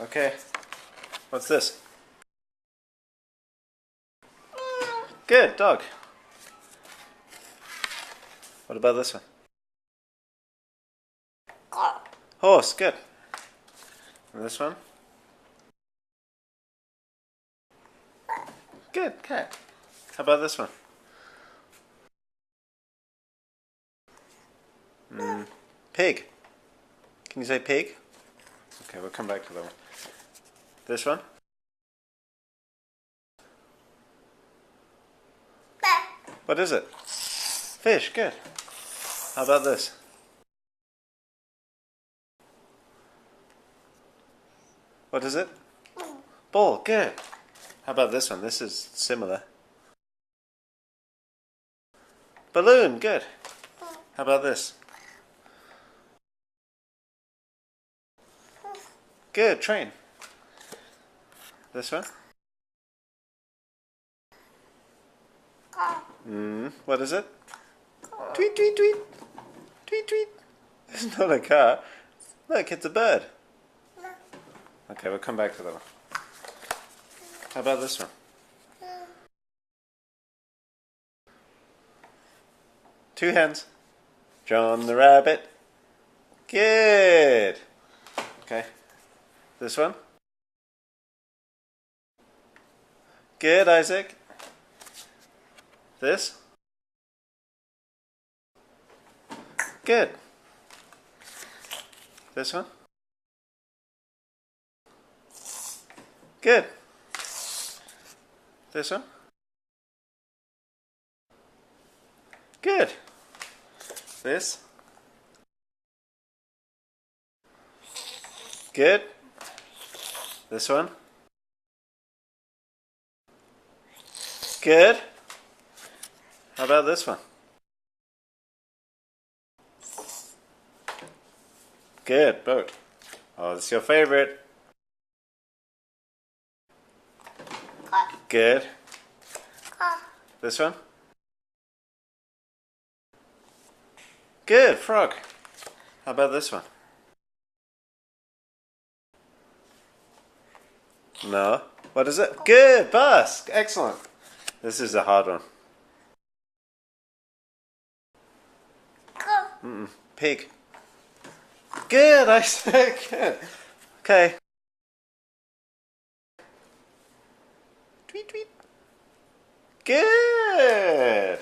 Okay. What's this? Good, dog. What about this one? Horse, good. And this one? Good, cat. How about this one? Pig. Can you say pig? Okay, we'll come back to that one. This one? What is it? Fish, good. How about this? What is it? Ball, good. How about this one? This is similar. Balloon, good. How about this? Good, train. This one? What is it? Tweet, tweet, tweet. Tweet, tweet. It's not a car. Look, it's a bird. Okay, we'll come back to that one. How about this one? Two hands. John the rabbit. Good. Okay. This one? Good, Isaac. This? Good. This one? Good. This one? Good. This? Good. This one? Good. How about this one? Good, boat. Oh, it's your favorite. Good. This one? Good, frog. How about this one? No. What is it? Good, bus. Excellent. This is a hard one. Pig. Good, I said good. Okay. Tweet, tweet. Good.